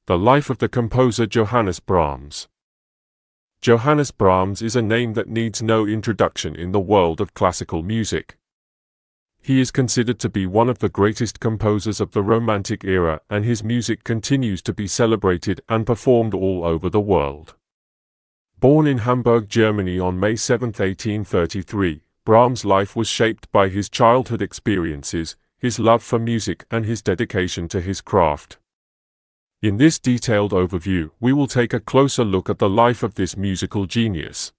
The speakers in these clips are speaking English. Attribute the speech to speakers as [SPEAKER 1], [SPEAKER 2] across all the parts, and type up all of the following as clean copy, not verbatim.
[SPEAKER 1] The life of the composer Johannes Brahms. Johannes Brahms is a name that needs no introduction in the world of classical music. He is considered to be one of the greatest composers of the Romantic era, and his music continues to be celebrated and performed all over the world. Born in Hamburg, Germany on May 7, 1833, Brahms' life was shaped by his childhood experiences, his love for music, and his dedication to his craft. In this detailed overview, we will take a closer look at the life of this musical genius.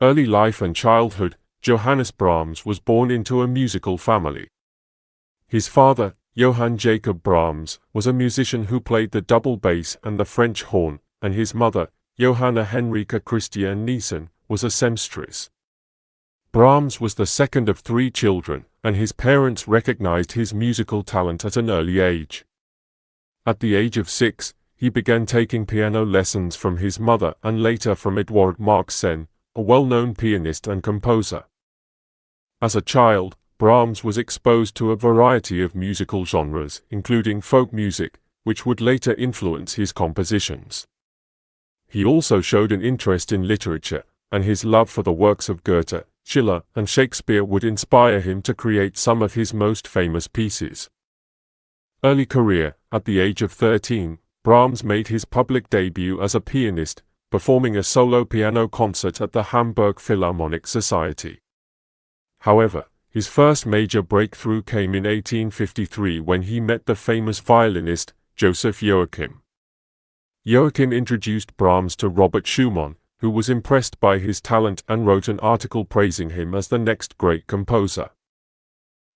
[SPEAKER 1] Early life and childhood. Johannes Brahms was born into a musical family. His father, Johann Jacob Brahms, was a musician who played the double bass and the French horn, and his mother, Johanna Henrika Christiane Niesen, was a seamstress. Brahms was the second of 3 children, and his parents recognized his musical talent at an early age. At the age of 6, he began taking piano lessons from his mother and later from Eduard Marxsen, a well-known pianist and composer. As a child, Brahms was exposed to a variety of musical genres, including folk music, which would later influence his compositions. He also showed an interest in literature, and his love for the works of Goethe, Schiller, and Shakespeare would inspire him to create some of his most famous pieces. Early career. At the age of 13, Brahms made his public debut as a pianist, performing a solo piano concert at the Hamburg Philharmonic Society. However, his first major breakthrough came in 1853 when he met the famous violinist, Joseph Joachim. Joachim introduced Brahms to Robert Schumann, who was impressed by his talent and wrote an article praising him as the next great composer.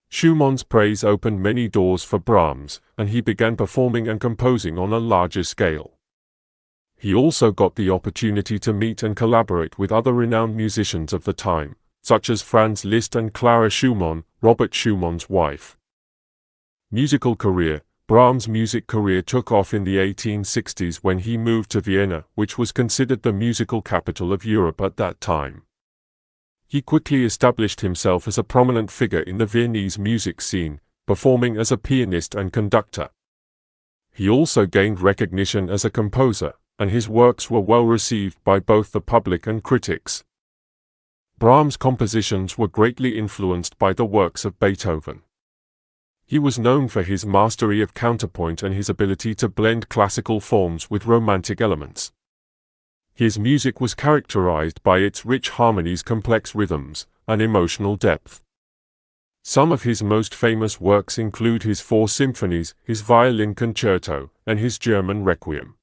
[SPEAKER 1] Schumann's praise opened many doors for Brahms, and he began performing and composing on a larger scale. He also got the opportunity to meet and collaborate with other renowned musicians of the time, such as Franz Liszt and Clara Schumann, Robert Schumann's wife. Musical career. Brahms' music career took off in the 1860s when he moved to Vienna, which was considered the musical capital of Europe at that time. He quickly established himself as a prominent figure in the Viennese music scene, performing as a pianist and conductor. He also gained recognition as a composer, and his works were well received by both the public and critics. Brahms' compositions were greatly influenced by the works of Beethoven. He was known for his mastery of counterpoint and his ability to blend classical forms with romantic elements. His music was characterized by its rich harmonies, complex rhythms, and emotional depth. Some of his most famous works include his 4 symphonies, his violin concerto, and his German Requiem.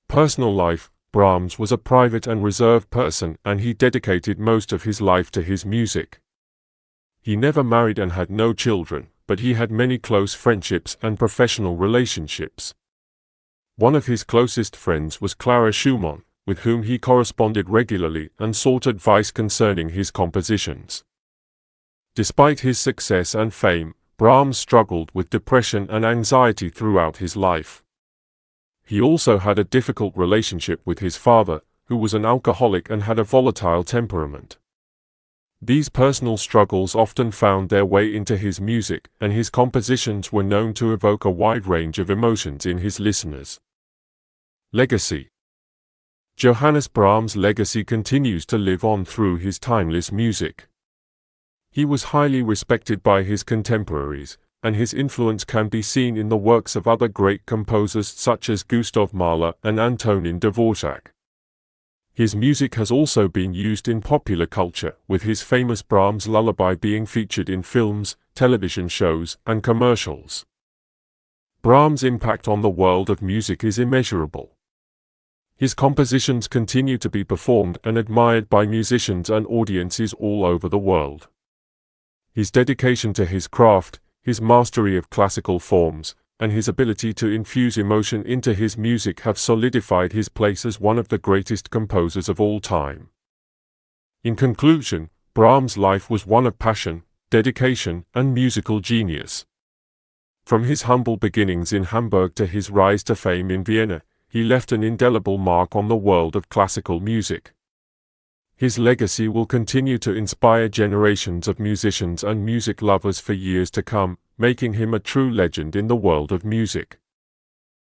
[SPEAKER 1] Personal life. Brahms was a private and reserved person, and he dedicated most of his life to his music. He never married and had no children, but he had many close friendships and professional relationships. One of his closest friends was Clara Schumann, with whom he corresponded regularly and sought advice concerning his compositions. Despite his success and fame, Brahms struggled with depression and anxiety throughout his life. He also had a difficult relationship with his father, who was an alcoholic and had a volatile temperament. These personal struggles often found their way into his music, and his compositions were known to evoke a wide range of emotions in his listeners. Legacy. Johannes Brahms' legacy continues to live on through his timeless music. He was highly respected by his contemporaries, and his influence can be seen in the works of other great composers such as Gustav Mahler and Antonin Dvorak. His music has also been used in popular culture, with his famous Brahms lullaby being featured in films, television shows, and commercials. Brahms' impact on the world of music is immeasurable. His compositions continue to be performed and admired by musicians and audiences all over the world. His dedication to his craft, his mastery of classical forms, and his ability to infuse emotion into his music have solidified his place as one of the greatest composers of all time. In conclusion, Brahms' life was one of passion, dedication, and musical genius. From his humble beginnings in Hamburg to his rise to fame in Vienna, he left an indelible mark on the world of classical music. His legacy will continue to inspire generations of musicians and music lovers for years to come, making him a true legend in the world of music.